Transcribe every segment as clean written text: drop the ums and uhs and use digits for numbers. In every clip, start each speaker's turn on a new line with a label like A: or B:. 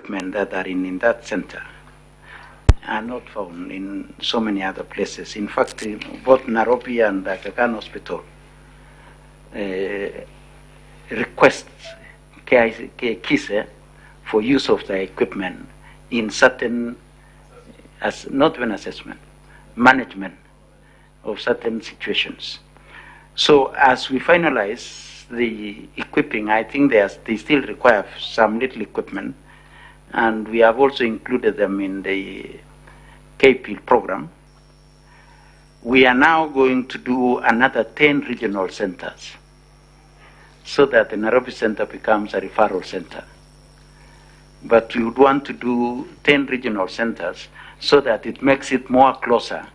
A: equipment that are in that center are not found in so many other places. In fact, both Nairobi and Aga Hospital requests KISE for use of the equipment in certain, as not even assessment, management of certain situations. So as we finalize the equipping, I think they still require some little equipment, and we have also included them in the KP program. We are now going to do another 10 regional centers so that the Nairobi Center becomes a referral center. But we would want to do 10 regional centers so that it makes it more closer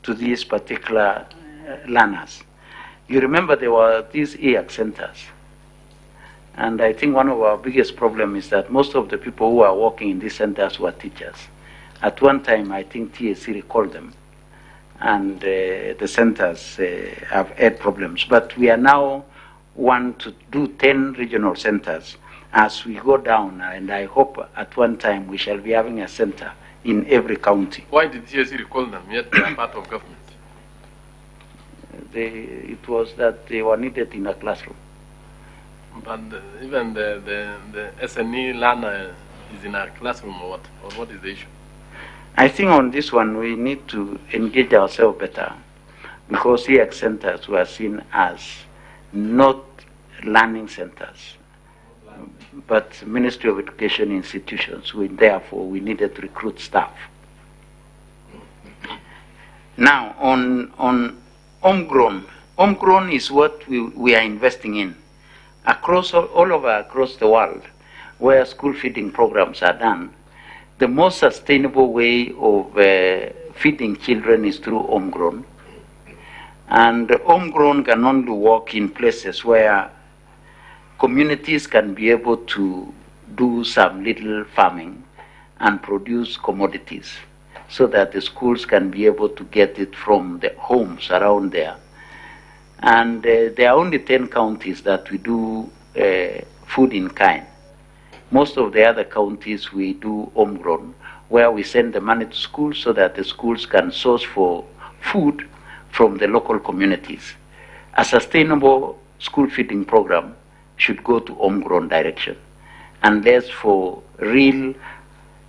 A: to these particular learners. You remember there were these EAC centers. And I think one of our biggest problems is that most of the people who are working in these centers were teachers. At one time, I think TSC recalled them, and the centers have had problems. But we are now want to do 10 regional centers as we go down, and I hope at one time we shall be having a center in every county.
B: Why did TSC recall them, yet they are part of government?
A: It was that they were needed in a classroom.
B: But even the SNE learner is in a classroom, or what? Or what is the issue?
A: I think on this one we need to engage ourselves better, because EAC centers were seen as not learning centers, but Ministry of Education institutions. Therefore, we needed to recruit staff. Now, on homegrown is what we are investing in across all over across the world, where school feeding programs are done. The most sustainable way of feeding children is through homegrown. And homegrown can only work in places where communities can be able to do some little farming and produce commodities so that the schools can be able to get it from the homes around there. And there are only 10 counties that we do food in kind. Most of the other counties we do homegrown, where we send the money to schools so that the schools can source for food from the local communities. A sustainable school feeding program should go to homegrown direction, unless for real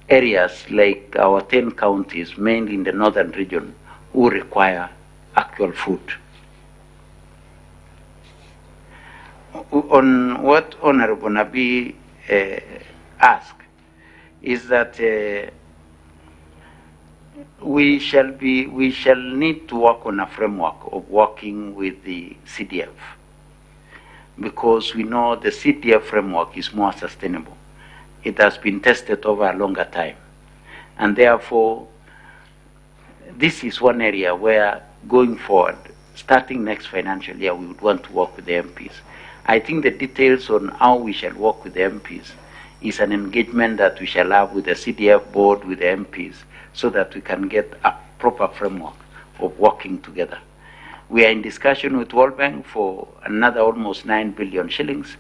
A: areas like our 10 counties, mainly in the northern region, who require actual food. On what Honorable Nabi asked is that we shall need to work on a framework of working with the CDF, because we know the CDF framework is more sustainable. It has been tested over a longer time, and therefore this is one area where going forward, starting next financial year, we would want to work with the MPs. I think the details on how we shall work with the MPs is an engagement that we shall have with the CDF board, with the MPs, so that we can get a proper framework of working together. We are in discussion with World Bank for another almost 9 billion shillings.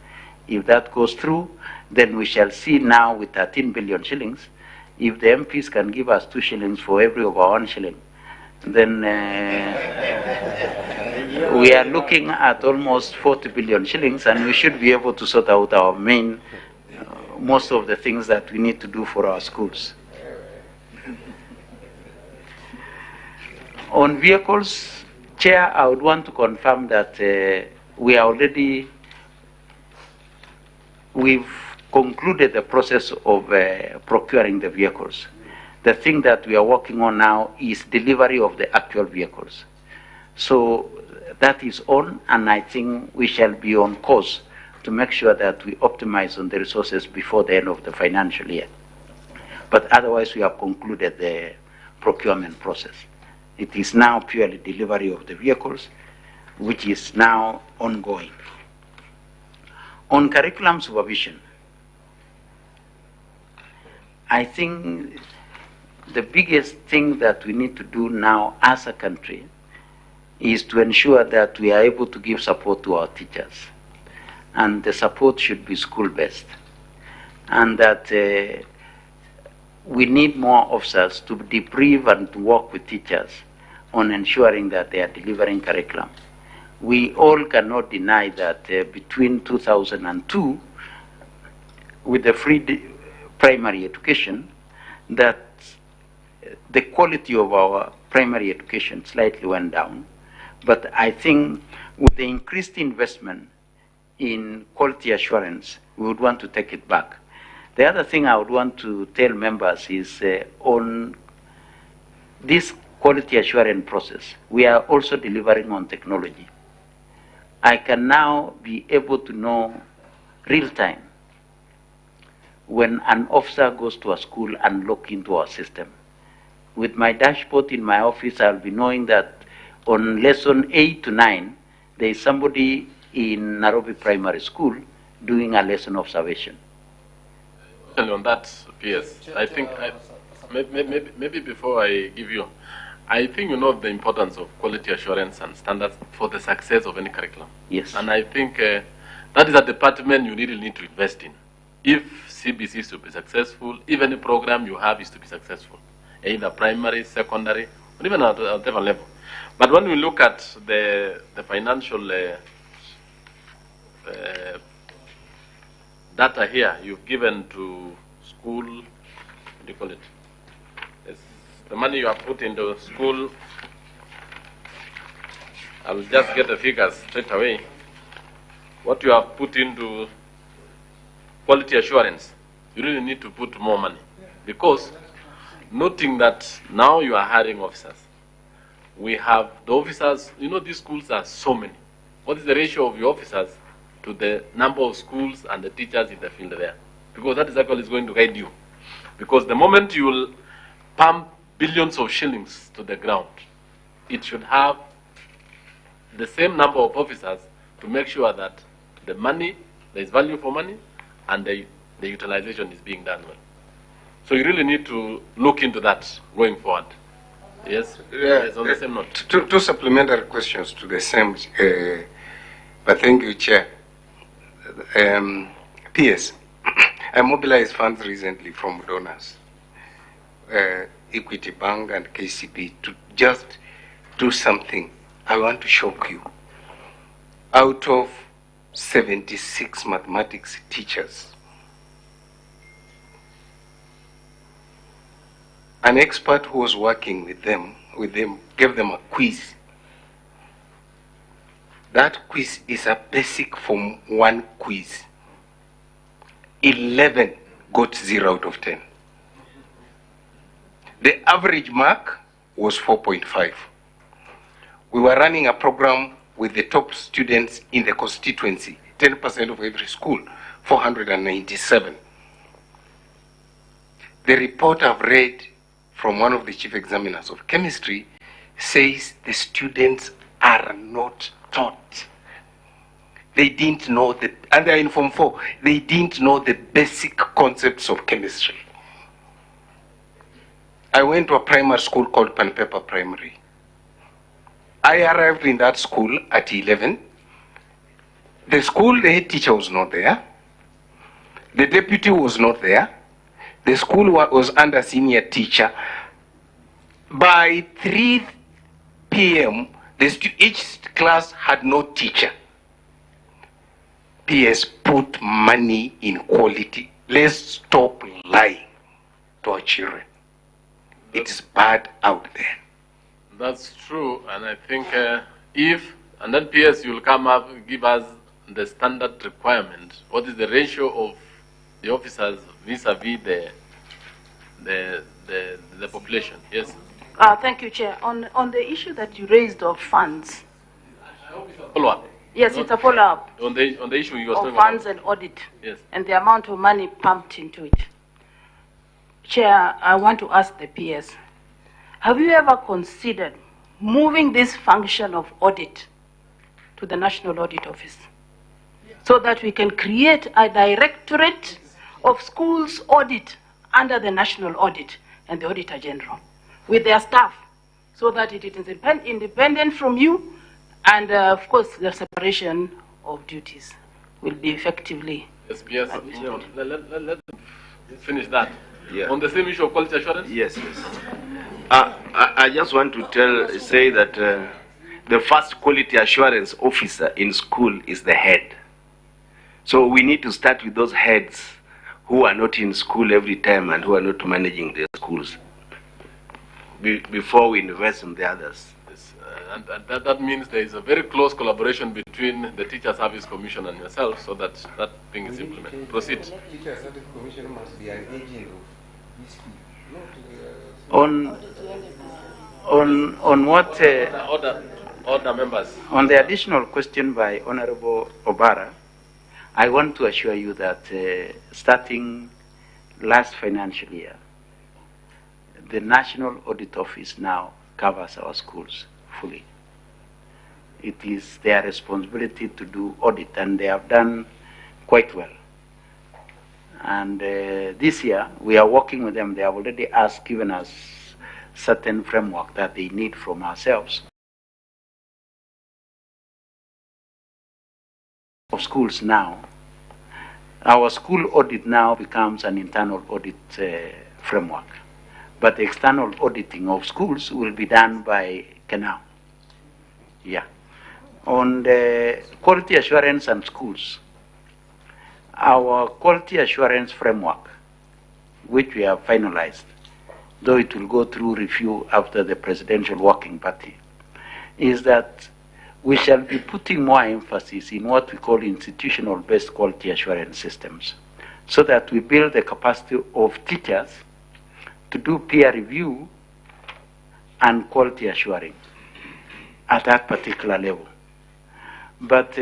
A: If that goes through, then we shall see now with 13 billion shillings, if the MPs can give us 2 shillings for every of our 1 shilling, then we are looking at almost 40 billion shillings, and we should be able to sort out our main, most of the things that we need to do for our schools. On vehicles, Chair, I would want to confirm that we've concluded the process of procuring the vehicles. The thing that we are working on now is delivery of the actual vehicles. So that is on, and I think we shall be on course to make sure that we optimize on the resources before the end of the financial year. But otherwise, we have concluded the procurement process. It is now purely delivery of the vehicles, which is now ongoing. On curriculum supervision, I think the biggest thing that we need to do now as a country is to ensure that we are able to give support to our teachers. And the support should be school-based. And that we need more officers to debrief and to work with teachers on ensuring that they are delivering curriculum. We all cannot deny that between 2002, with the free primary education, that the quality of our primary education slightly went down. But I think with the increased investment in quality assurance, we would want to take it back. The other thing I would want to tell members is on this quality assurance process, we are also delivering on technology. I can now be able to know real time when an officer goes to a school and log into our system. With my dashboard in my office, I'll be knowing that on lesson 8 to 9, there is somebody in Nairobi Primary School doing a lesson observation.
B: And on that, PS, I think maybe before I give you, I think you know the importance of quality assurance and standards for the success of any curriculum.
A: Yes.
B: And I think that is a department you really need to invest in. If CBC is to be successful, if any program you have is to be successful, either primary, secondary, or even at whatever level. But when we look at the financial data here you've given to school, what do you call it? It's the money you have put into school. I'll just get the figures straight away. What you have put into quality assurance, you really need to put more money. Because noting that now you are hiring officers, we have the officers, you know these schools are so many. What is the ratio of your officers to the number of schools and the teachers in the field there? Because that is actually going to guide you. Because the moment you will pump billions of shillings to the ground, it should have the same number of officers to make sure that the money, there is value for money, and the utilization is being done well. So you really need to look into that going forward. Yes? Yes, on the same note.
C: Two supplementary questions to the same, but thank you, Chair. PS, I mobilized funds recently from donors, Equity Bank and KCB, to just do something. I want to shock you. Out of 76 mathematics teachers, an expert who was working with them gave them a quiz. That quiz is a basic Form 1 quiz. 11 got 0 out of 10. The average mark was 4.5. We were running a program with the top students in the constituency, 10% of every school, 497. The report I've read from one of the chief examiners of chemistry says the students are not taught. They didn't know the, and they're in Form 4, they didn't know the basic concepts of chemistry. I went to a primary school called Panpepa Primary. I arrived in that school at 11. The school, the head teacher was not there. The deputy was not there. The school was under senior teacher. By 3 p.m., each class had no teacher. PS, put money in quality. Let's stop lying to our children. It's bad out there.
B: That's true, and I think and then PS, you will come up and give us the standard requirement. What is the ratio of the officers vis-a-vis the population? Yes.
D: Thank you, Chair. On the issue that you raised of funds.
B: Follow-up.
D: Yes, it's a follow-up.
B: On the issue you were talking
D: of funds
B: about.
D: and audit.
B: Yes.
D: And the amount of money pumped into it. Chair, I want to ask the PS, have you ever considered moving this function of audit to the National Audit Office so that we can create a directorate of schools audit under the National Audit and the Auditor General with their staff so that it is independent from you, and of course the separation of duties will be effectively
B: Yes, PS. Let finish that.
E: Yeah.
B: On the same issue of quality assurance?
E: Yes, yes. I just want to say that the first quality assurance officer in school is the head. So we need to start with those heads who are not in school every time and who are not managing their schools before we invest in the others.
B: Yes, and that means there is a very close collaboration between the Teacher Service Commission and yourself so that that thing is implemented. Proceed.
C: Teacher Service Commission must be an agent of these people.
A: On what
B: Order members.
A: on the additional question by Honorable Obara, I want to assure you that starting last financial year, the National Audit Office now covers our schools fully. It is their responsibility to do audit, and they have done quite well. And this year, we are working with them. They have already given us certain framework that they need from ourselves. Of schools now, our school audit now becomes an internal audit framework. But the external auditing of schools will be done by KENAU. Yeah. On the quality assurance and schools, our quality assurance framework, which we have finalized, though it will go through review after the Presidential Working Party, is that we shall be putting more emphasis in what we call institutional-based quality assurance systems, so that we build the capacity of teachers to do peer review and quality assuring at that particular level. But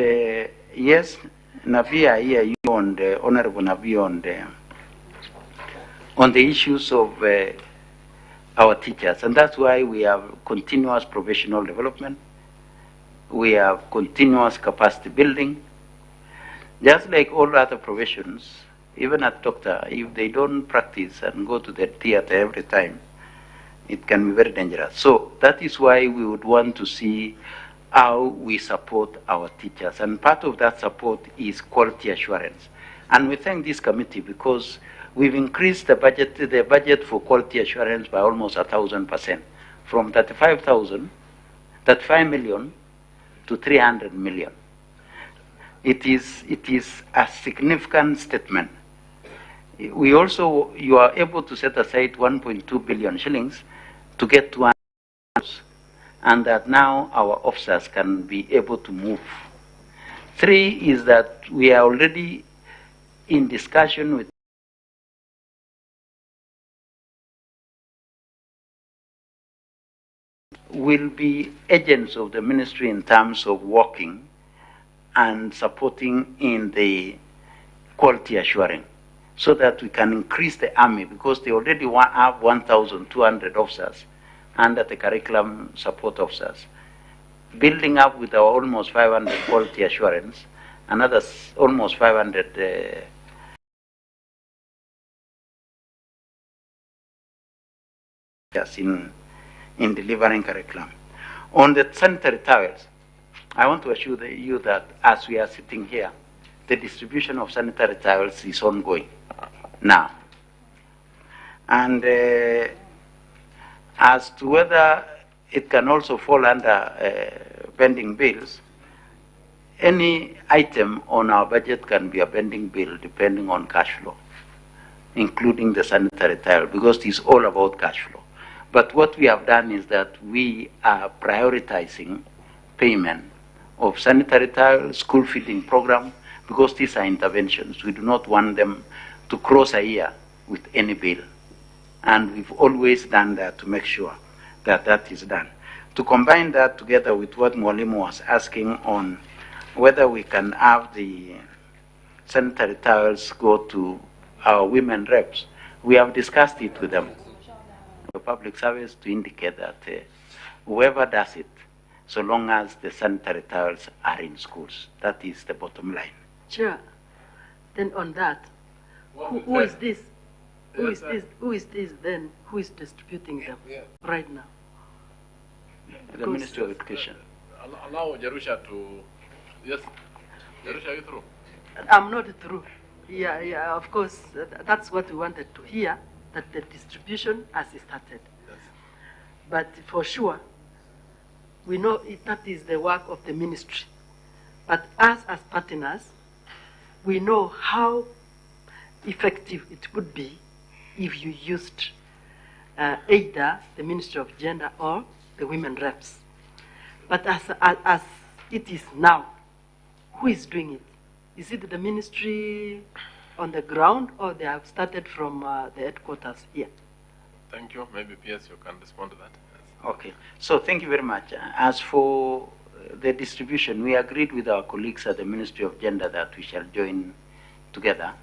A: yes, Nabi, I hear you on the Honorable Nabi on the issues of our teachers, and that's why we have continuous professional development. We have continuous capacity building. Just like all other professions, even a doctor, if they don't practice and go to the theater every time, it can be very dangerous. So that is why we would want to see how we support our teachers. And part of that support is quality assurance. And we thank this committee because we've increased the budget for quality assurance by almost 1,000%, from 35 million to 300 million. It is a significant statement. We also, you are able to set aside 1.2 billion shillings to get to and that now our officers can be able to move. 3 is that we are already in discussion with will be agents of the ministry in terms of working and supporting in the quality assuring, so that we can increase the army, because they already have 1,200 officers under the curriculum support officers. Building up with our almost 500 quality assurance, another almost 500 in delivering curriculum. On the sanitary towels, I want to assure you that as we are sitting here, the distribution of sanitary towels is ongoing now. And as to whether it can also fall under pending bills, any item on our budget can be a pending bill depending on cash flow, including the sanitary towel, because it's all about cash flow. But what we have done is that we are prioritizing payment of sanitary towel, school feeding program, because these are interventions. We do not want them to cross a year with any bill. And we've always done that to make sure that that is done. To combine that together with what Mwalimu was asking on whether we can have the sanitary towels go to our women reps, we have discussed it with them. The public service to indicate that whoever does it, so long as the sanitary towels are in schools, that is the bottom line.
F: Chair, then on that, who is this? Who is this? Who is this then? Who is distributing them right now?
A: The Ministry of Education.
B: Allow Jerusha to, yes, Jerusha, are you through?
F: I'm not through. Yeah, of course, that's what we wanted to hear. that the distribution has started. But for sure, we know that is the work of the ministry. But us as partners, we know how effective it could be if you used either the Ministry of Gender or the women reps. But as it is now, who is doing it? Is it the ministry on the ground, or they have started from the headquarters here?
B: Thank you. Maybe PS, you can respond to that.
A: Okay. So thank you very much. As for the distribution, we agreed with our colleagues at the Ministry of Gender that we shall join together.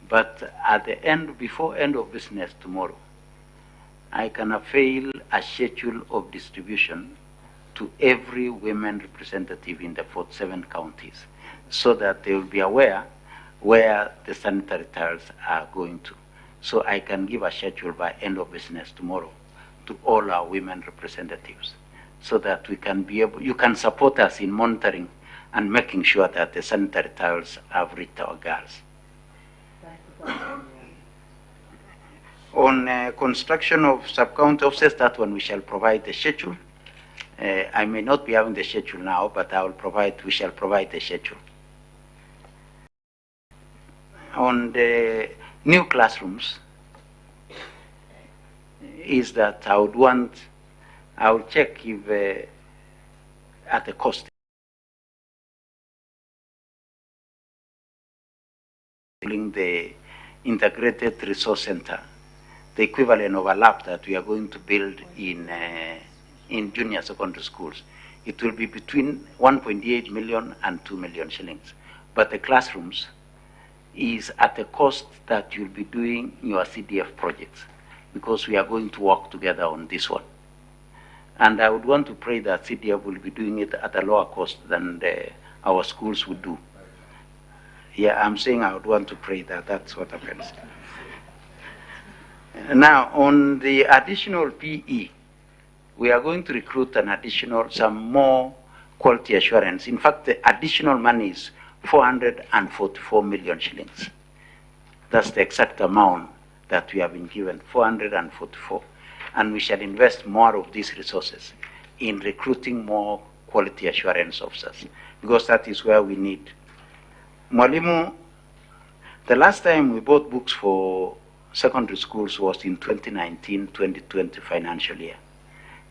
A: But at the end, before end of business tomorrow, I can avail a schedule of distribution to every women representative in the 47 counties, so that they will be aware where the sanitary towels are going to. So I can give a schedule by end of business tomorrow to all our women representatives, so that we can be able, you can support us in monitoring and making sure that the sanitary towels have reached our girls. On construction of sub-county offices, that one we shall provide the schedule. I may not be having the schedule now, but we shall provide the schedule. On the new classrooms, is that I will check if at the cost, the integrated resource center, the equivalent of a lab that we are going to build in junior secondary schools. It will be between 1.8 million and 2 million shillings. But the classrooms is at a cost that you'll be doing your CDF projects, because we are going to work together on this one. And I would want to pray that CDF will be doing it at a lower cost than our schools would do. Yeah, I'm saying I would want to pray that that's what happens. Now, on the additional PE, we are going to recruit some more quality assurance. In fact, the additional money is 444 million shillings. That's the exact amount that we have been given, 444. And we shall invest more of these resources in recruiting more quality assurance officers, because that is where we need. Mwalimu, the last time we bought books for secondary schools was in 2019-2020 financial year.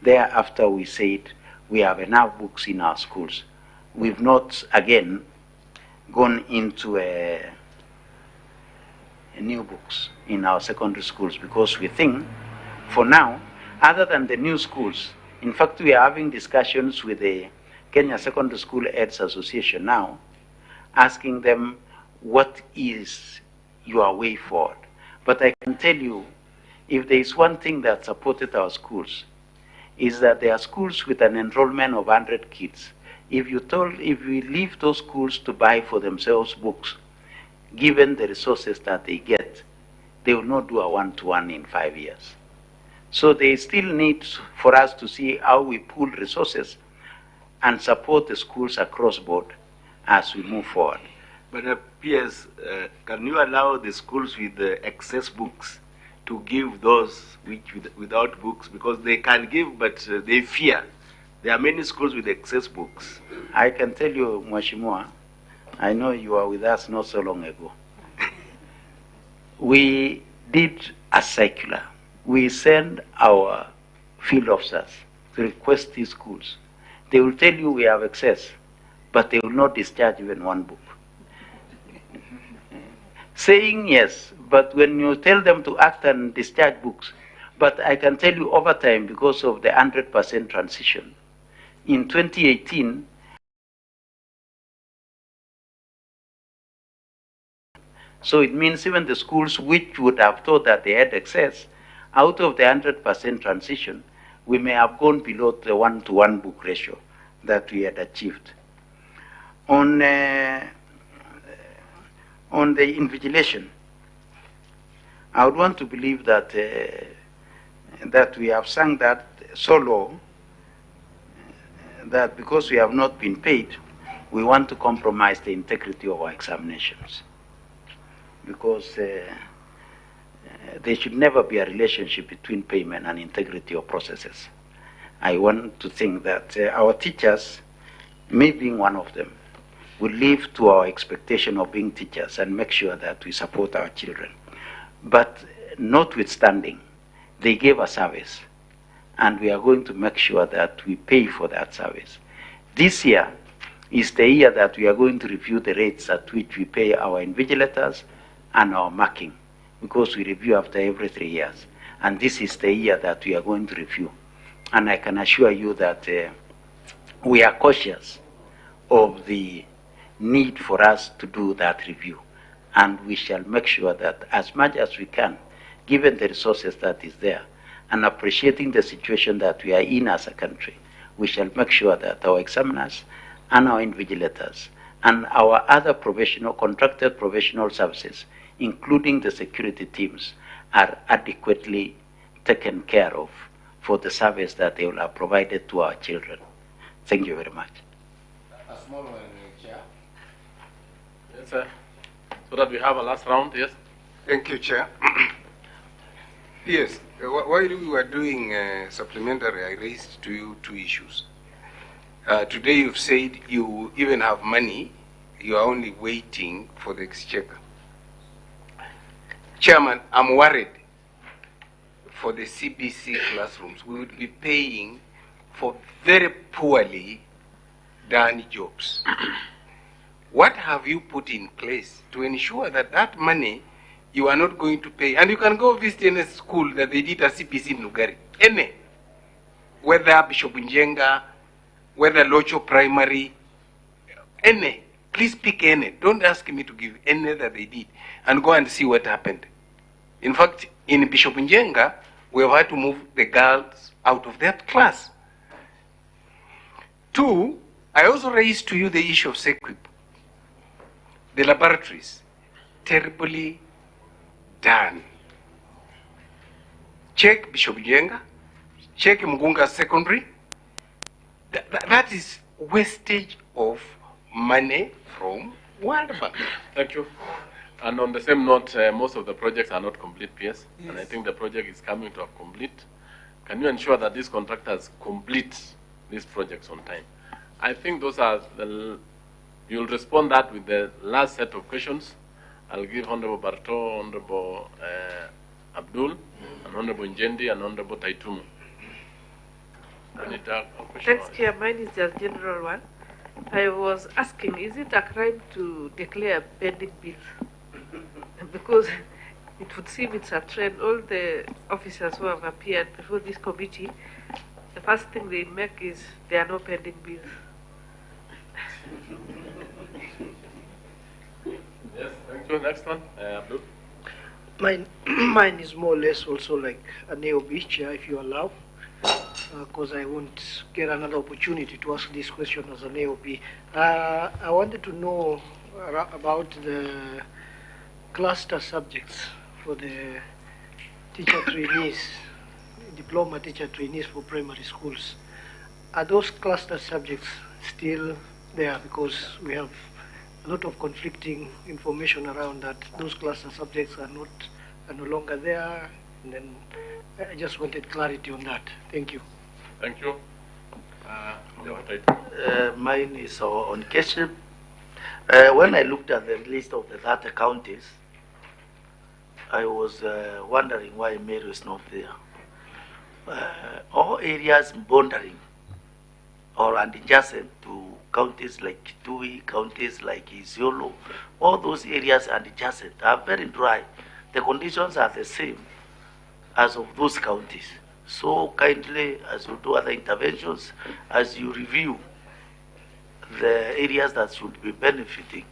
A: Thereafter, we said we have enough books in our schools. We've not, again, gone into a new books in our secondary schools, because we think, for now, other than the new schools, in fact, we are having discussions with the Kenya Secondary School Aids Association now, asking them what is your way forward. But I can tell you, if there is one thing that supported our schools, is that there are schools with an enrollment of 100 kids. If we leave those schools to buy for themselves books, given the resources that they get, they will not do a one-to-one in 5 years. So they still need for us to see how we pool resources and support the schools across board as we move forward.
E: But PS, can you allow the schools with the excess books to give those without books? Because they can give, but they fear. There are many schools with excess books.
A: I can tell you, Mwashimua, I know you were with us not so long ago. We did a circular. We send our field officers to request these schools. They will tell you we have excess, but they will not discharge even one book. Saying yes, but when you tell them to act and discharge books, but I can tell you over time, because of the 100% transition, in 2018, so it means even the schools which would have thought that they had excess, out of the 100% transition, we may have gone below the 1-to-1 book ratio that we had achieved. On the invigilation, I would want to believe that that we have sung that so low that because we have not been paid, we want to compromise the integrity of our examinations. Because there should never be a relationship between payment and integrity of processes. I want to think that our teachers, me being one of them, will live to our expectation of being teachers and make sure that we support our children. But notwithstanding, they gave a service, and we are going to make sure that we pay for that service. This year is the year that we are going to review the rates at which we pay our invigilators and our marking, because we review after every 3 years. And this is the year that we are going to review. And I can assure you that we are cautious of the need for us to do that review. And we shall make sure that as much as we can, given the resources that is there, and appreciating the situation that we are in as a country, we shall make sure that our examiners and our invigilators and our other contracted professional services, including the security teams, are adequately taken care of for the service that they will have provided to our children. Thank you very much.
C: A small one, Chair.
B: Yes, sir. So that we have a last round, yes?
C: Thank you, Chair. Yes, while we were doing supplementary, I raised to you 2 issues. Today you've said you even have money, you are only waiting for the exchequer. Chairman, I'm worried for the CBC classrooms. We would be paying for very poorly done jobs. What have you put in place to ensure that that money you are not going to pay? And you can go visit any school that they did a CPC in Lugari. Any. Whether Bishop Njenga, whether Locho Primary, any. Please pick any. Don't ask me to give any that they did. And go and see what happened. In fact, in Bishop Njenga, we have had to move the girls out of that class. 2, I also raised to you the issue of SEQUIP. The laboratories, terribly done. Check Bishop Njenga, check Mugunga Secondary. That is wastage of money from World Bank.
B: Thank you. And on the same note, most of the projects are not complete, PS, yes. And I think the project is coming to a complete. Can you ensure that these contractors complete these projects on time? I think those are you'll respond that with the last set of questions. I'll give Honorable Barto, Honorable Abdul, and Honorable Njendi, and Honorable Taitumu.
F: Thanks, Chair. Mine is just general one. I was asking, is it a crime to declare pending bills? Because it would seem it's a trend. All the officers who have appeared before this committee, the first thing they make is there are no pending bills.
B: Yes, thank you. Next one, Abdul.
G: Mine is more or less also like a AOB, Chair, if you allow, because I won't get another opportunity to ask this question as an AOB. I wanted to know about the cluster subjects for the teacher trainees, diploma teacher trainees for primary schools. Are those cluster subjects still there? Because we have a lot of conflicting information around that those cluster subjects are no longer there. And then I just wanted clarity on that. Thank you.
B: Thank you.
H: Mine is on question. When I looked at the list of the 30 counties, I was wondering why Meru is not there. All areas bordering or adjacent to counties like Kitui, counties like Isiolo, all those areas adjacent are very dry. The conditions are the same as of those counties. So kindly, as you do other interventions, as you review the areas that should be benefiting,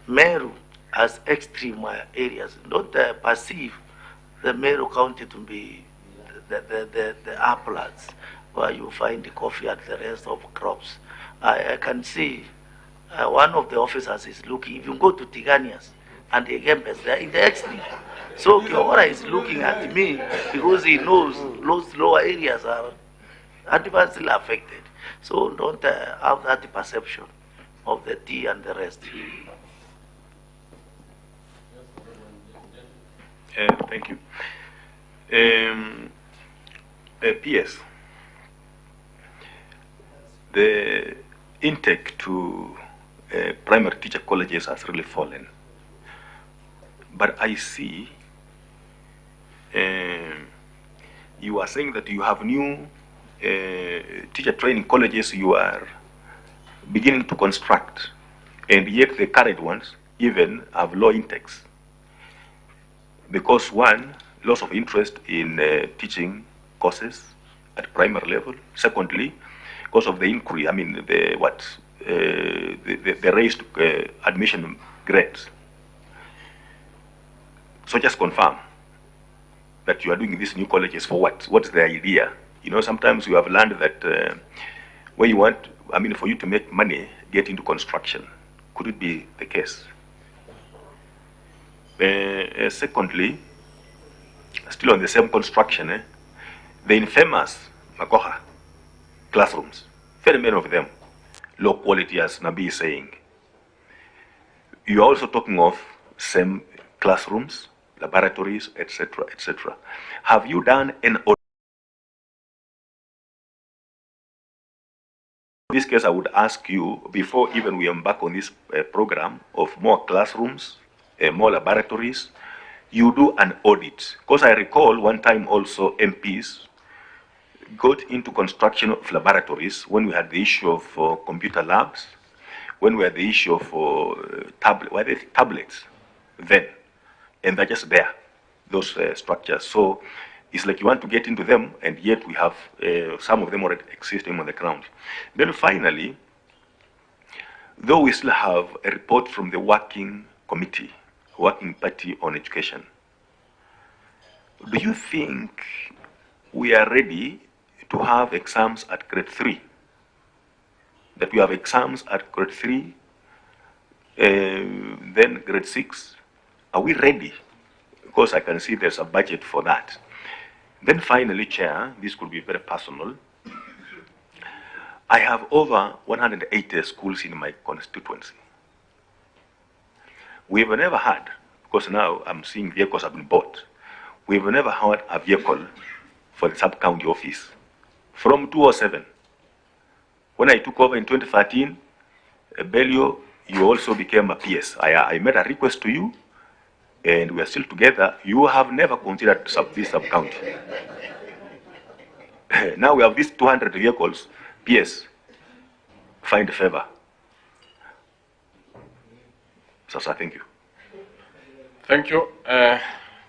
H: Meru as extreme areas, don't perceive the Meru County to be the uplands where you find the coffee and the rest of crops. I can see one of the officers is looking, if you go to Tiganias and the Gembes, they're in the extreme. So Kiora is looking at me because he knows those lower areas are adversely affected. So don't have that perception of the tea and the rest.
I: Thank you. PS, the intake to primary teacher colleges has really fallen. But I see you are saying that you have new teacher training colleges you are beginning to construct, and yet the current ones even have low intakes. Because one, loss of interest in teaching courses at primary level. Secondly, because of the increase, the raised admission grades. So just confirm that you are doing these new colleges for what? What's the idea? You know, sometimes you have learned that when you want, for you to make money, get into construction. Could it be the case? Secondly, still on the same construction, the infamous Makoha classrooms, very many of them, low quality as Nabi is saying. You are also talking of same classrooms, laboratories, etc., etc. Have you done an audit? In this case, I would ask you, before even we embark on this program of more classrooms, more laboratories, you do an audit. Because I recall one time also MPs got into construction of laboratories when we had the issue of computer labs, when we had the issue of tablets then, and they're just there, those structures. So it's like you want to get into them, and yet we have some of them already existing on the ground. Then finally, though we still have a report from the working committee, working party on education, do you think we are ready to have exams at grade 3? That we have exams at grade 3, then grade 6? Are we ready? Because I can see there's a budget for that. Then finally, Chair, this could be very personal. I have over 180 schools in my constituency. We've never had, because now I'm seeing vehicles have been bought, we've never had a vehicle for the sub-county office from 2007. When I took over in 2013, BELIO, you also became a PS. I made a request to you, and we are still together. You have never considered this sub-county. Now we have these 200 vehicles. PS, find favor. So, sir, thank you.
B: Thank you.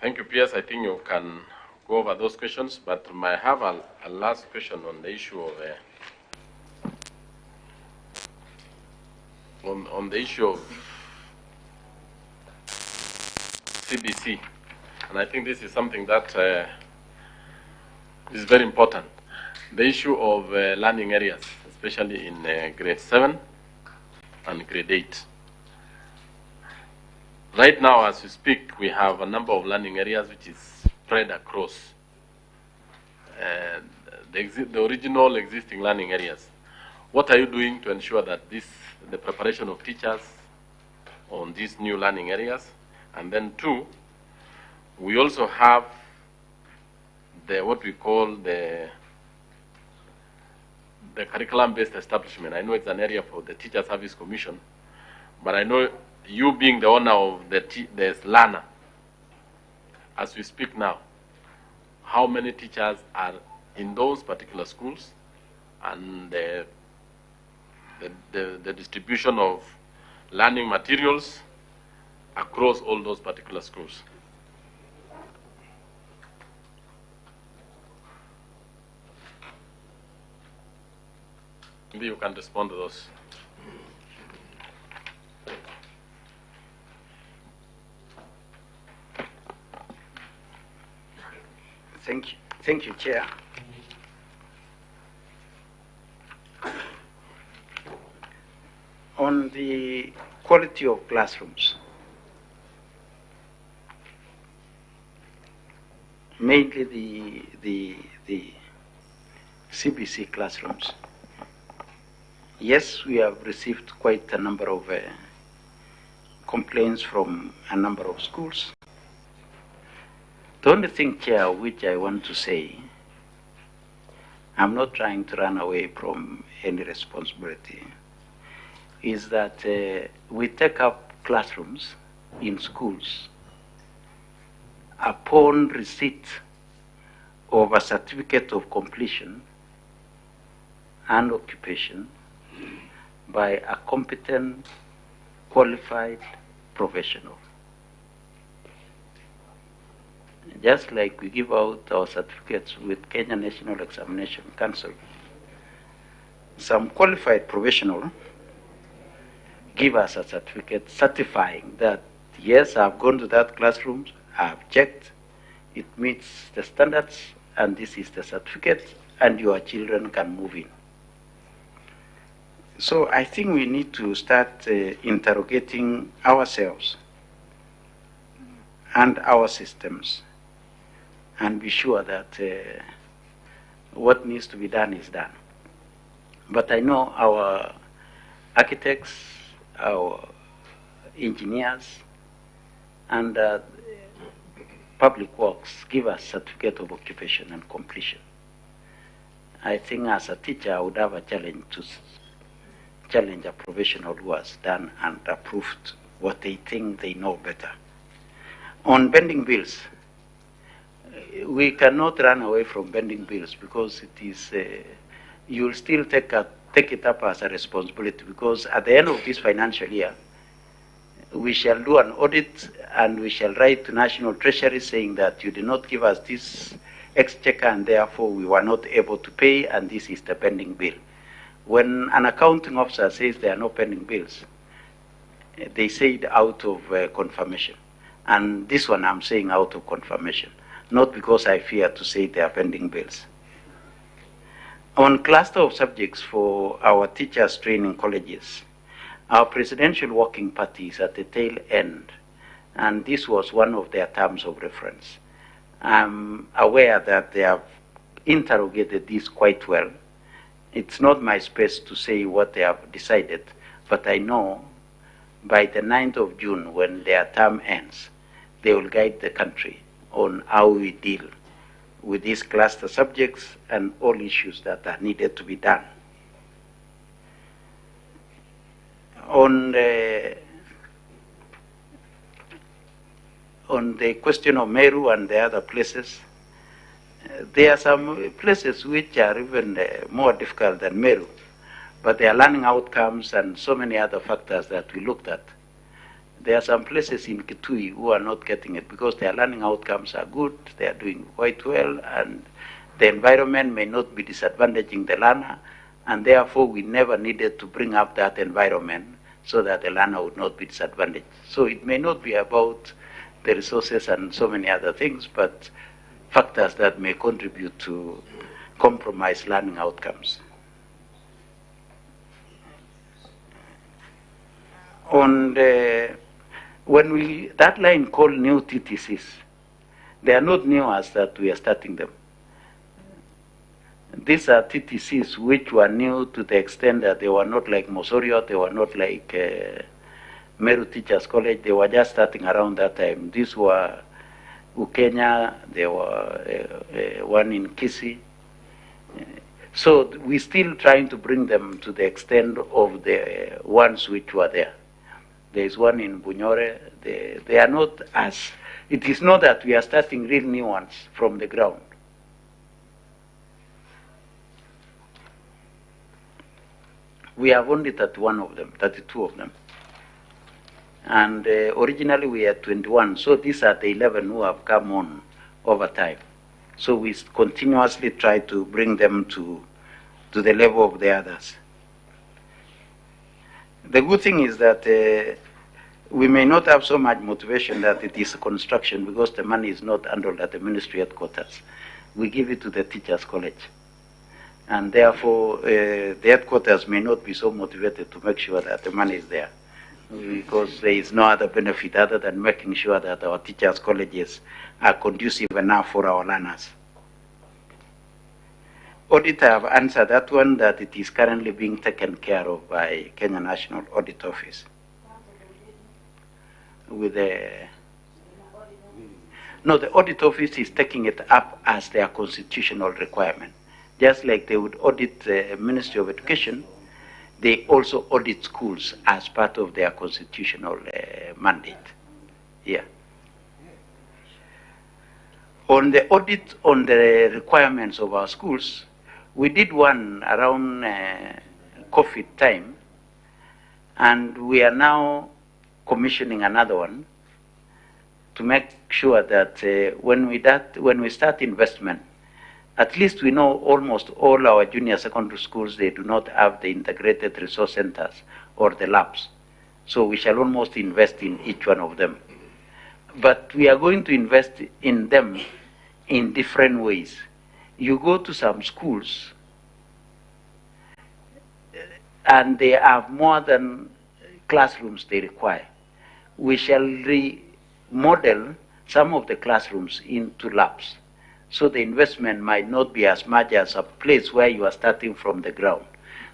B: Thank you, PS. I think you can go over those questions, but I have a last question on the issue of on the issue of CBC, and I think this is something that is very important. The issue of learning areas, especially in grade 7 and grade 8. Right now, as we speak, we have a number of learning areas which is spread across the original existing learning areas. What are you doing to ensure that the preparation of teachers on these new learning areas? And then 2, we also have what we call the curriculum-based establishment. I know it's an area for the Teacher Service Commission, but I know you being the owner of the learner, as we speak now, how many teachers are in those particular schools, and the distribution of learning materials across all those particular schools. Maybe you can respond to those.
A: Thank you, Chair. On the quality of classrooms, mainly the CBC classrooms, yes, we have received quite a number of complaints from a number of schools. The only thing, Chair, which I want to say, I'm not trying to run away from any responsibility, is that we take up classrooms in schools upon receipt of a certificate of completion and occupation by a competent, qualified professional. Just like we give out our certificates with Kenya National Examination Council, some qualified professional give us a certificate certifying that, yes, I've gone to that classroom, I've checked, it meets the standards, and this is the certificate, and your children can move in. So I think we need to start interrogating ourselves and our systems and be sure that what needs to be done is done. But I know our architects, our engineers, and public works give us certificate of occupation and completion. I think as a teacher, I would have a challenge to challenge a professional who has done and approved what they think they know better. On bending bills, we cannot run away from bending bills because it is, you'll still take it up as a responsibility, because at the end of this financial year, we shall do an audit and we shall write to National Treasury saying that you did not give us this exchequer and therefore we were not able to pay, and this is the pending bill. When an accounting officer says there are no pending bills, they say it out of confirmation. And this one I'm saying out of confirmation, not because I fear to say they are pending bills. On cluster of subjects for our teachers training colleges, our presidential working party is at the tail end, and this was one of their terms of reference. I'm aware that they have interrogated this quite well. It's not my space to say what they have decided, but I know by the 9th of June, when their term ends, they will guide the country on how we deal with these cluster subjects and all issues that are needed to be done. On the question of Meru and the other places, there are some places which are even more difficult than Meru, but their learning outcomes and so many other factors that we looked at. There are some places in Kitui who are not getting it because their learning outcomes are good, they are doing quite well, and the environment may not be disadvantaging the learner, and therefore we never needed to bring up that environment so that the learner would not be disadvantaged. So it may not be about the resources and so many other things, but factors that may contribute to compromise learning outcomes. On the, that line called new TTCs, they are not new as that we are starting them. These are TTCs which were new to the extent that they were not like Mosorio, they were not like Meru Teachers College, they were just starting around that time. These were Ukenya, there were one in Kisii. So we're still trying to bring them to the extent of the ones which were there. There is one in Bunyore. They are not as, it is not that we are starting real new ones from the ground. We have only 31 of them, 32 of them. And originally we had 21, so these are the 11 who have come on over time. So we continuously try to bring them to the level of the others. The good thing is that we may not have so much motivation that it is construction because the money is not handled at the ministry headquarters. We give it to the Teachers College. And therefore, the headquarters may not be so motivated to make sure that the money is there, because there is no other benefit other than making sure that our teachers' colleges are conducive enough for our learners. Audit, I have answered that one, that it is currently being taken care of by Kenya National Audit Office. With the, No, the audit office is taking it up as their constitutional requirement. Just like they would audit the Ministry of Education, they also audit schools as part of their constitutional mandate. Yeah. On the audit on the requirements of our schools, we did one around COVID time, and we are now commissioning another one to make sure that when we start investment, at least we know almost all our junior secondary schools, they do not have the integrated resource centers or the labs. So we shall almost invest in each one of them. But we are going to invest in them in different ways. You go to some schools and they have more than classrooms they require. We shall remodel some of the classrooms into labs. So the investment might not be as much as a place where you are starting from the ground.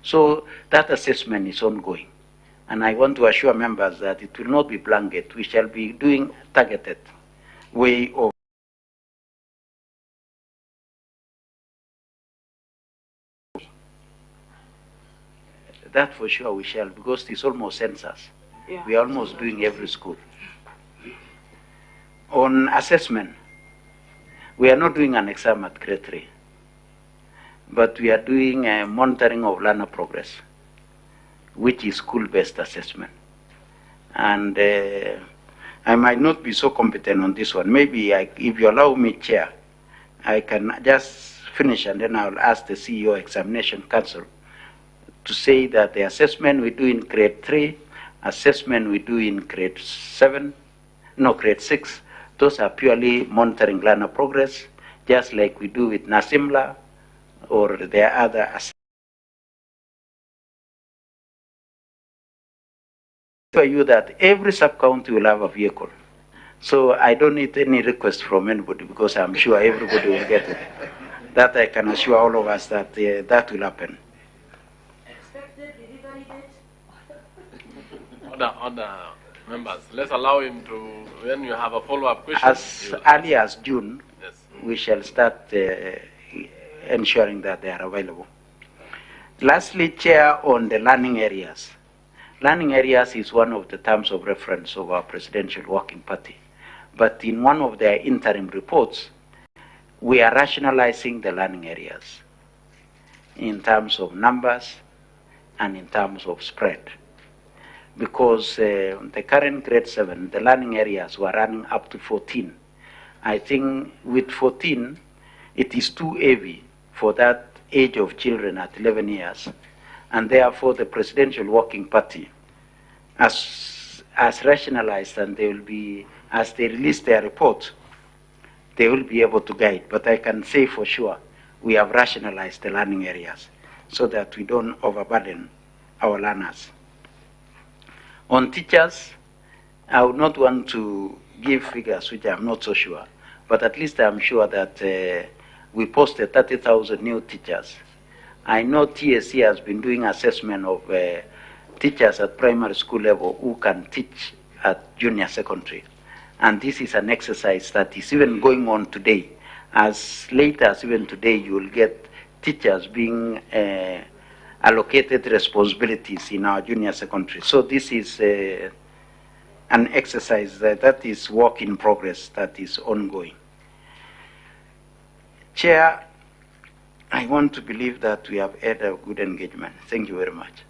A: So that assessment is ongoing. And I want to assure members that it will not be blanket. We shall be doing targeted way of that for sure we shall, because it's almost census.
D: Yeah.
A: We are almost doing every school. On assessment, we are not doing an exam at grade 3, but we are doing a monitoring of learner progress, which is school-based assessment. And I might not be so competent on this one. Maybe if you allow me, Chair, I can just finish and then I'll ask the CEO Examination Council to say that the assessment we do in grade 3, assessment we do in grade 6, those are purely monitoring learner progress, just like we do with NASIMLA or their other assessments. For you that every sub-county will have a vehicle. So I don't need any request from anybody because I'm sure everybody will get it. That I can assure all of us that that will happen.
D: Expected delivery date?
B: Other members, let's allow him to, when you have a follow-up question.
A: As early as June,
B: yes,
A: we shall start ensuring that they are available. Lastly, Chair, on the learning areas. Learning areas is one of the terms of reference of our Presidential Working Party. But in one of their interim reports, we are rationalizing the learning areas in terms of numbers and in terms of spread. Because the current grade 7, the learning areas were running up to 14. I think with 14, it is too heavy for that age of children at 11 years. And therefore the Presidential Working Party, as rationalized, and they will be, as they release their report, they will be able to guide. But I can say for sure, we have rationalized the learning areas so that we don't overburden our learners. On teachers, I would not want to give figures which I'm not so sure, but at least I'm sure that we posted 30,000 new teachers. I know TSC has been doing assessment of teachers at primary school level who can teach at junior secondary. And this is an exercise that is even going on today. As late as even today, you will get teachers being allocated responsibilities in our junior secondary. So this is an exercise that is work in progress, that is ongoing. Chair, I want to believe that we have had a good engagement. Thank you very much.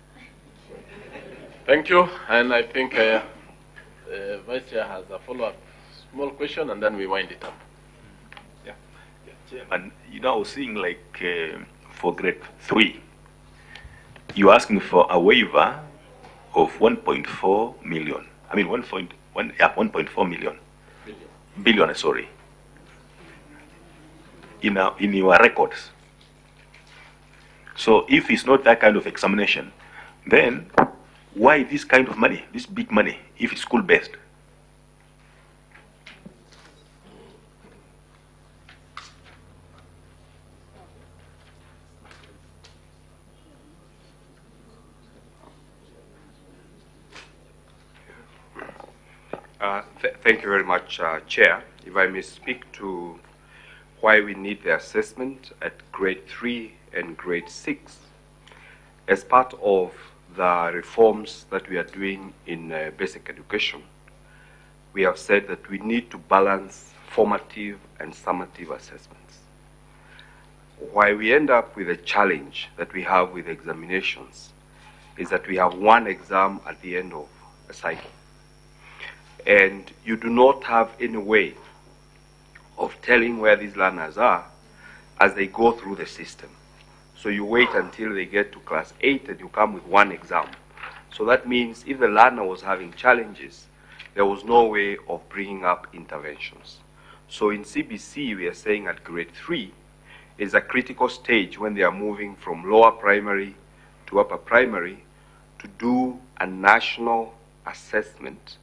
B: Thank you. And I think Vice Chair has a follow-up small question, and then we wind it up.
I: Yeah. Chairman, you know, I was seeing like for grade 3, you're asking for a waiver of 1.4 million. I mean, 1.4 million. Billion, sorry. In your records. So if it's not that kind of examination, then why this kind of money, this big money, if it's school-based?
J: Thank you very much, Chair.
C: if I may speak to why we need the assessment at grade 3 and grade 6. As part of the reforms that we are doing in basic education, we have said that we need to balance formative and summative assessments. Why we end up with a challenge that we have with examinations is that we have one exam at the end of a cycle. And you do not have any way of telling where these learners are as they go through the system. So you wait until they get to class 8 and you come with one exam. So that means if the learner was having challenges, there was no way of bringing up interventions. So in CBC, we are saying at grade 3 is a critical stage when they are moving from lower primary to upper primary to do a national assessment.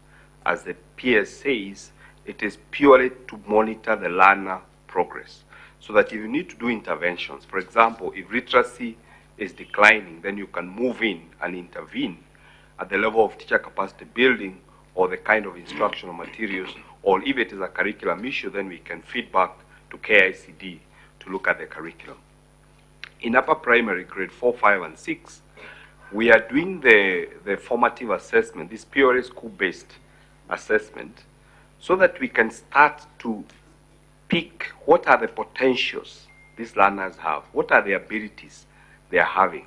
C: As the PS says, it is purely to monitor the learner progress. So that if you need to do interventions, for example, if literacy is declining, then you can move in and intervene at the level of teacher capacity building or the kind of instructional materials, or if it is a curriculum issue, then we can feed back to KICD to look at the curriculum. In upper primary, grade 4, 5, and 6, we are doing the formative assessment, this purely school-based assessment, so that we can start to pick what are the potentials these learners have, what are the abilities they are having.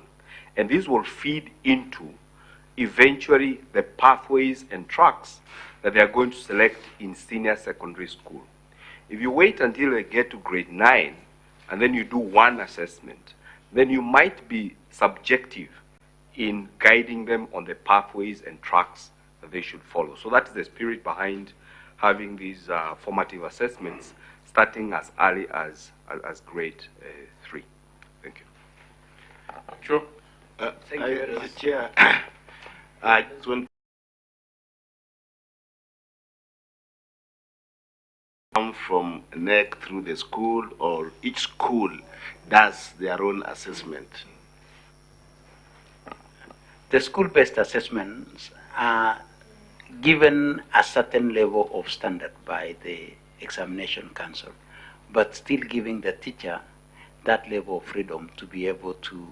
C: And this will feed into eventually the pathways and tracks that they are going to select in senior secondary school. If you wait until they get to grade 9 and then you do one assessment, then you might be subjective in guiding them on the pathways and tracks that they should follow. So that is the spirit behind having these formative assessments starting as early as grade 3. Thank you.
B: Sure.
H: Thank you very much. Chair. I just want to come from NEC through the school, or each school does their own assessment.
A: The school-based assessments are given a certain level of standard by the examination council, but still giving the teacher that level of freedom to be able to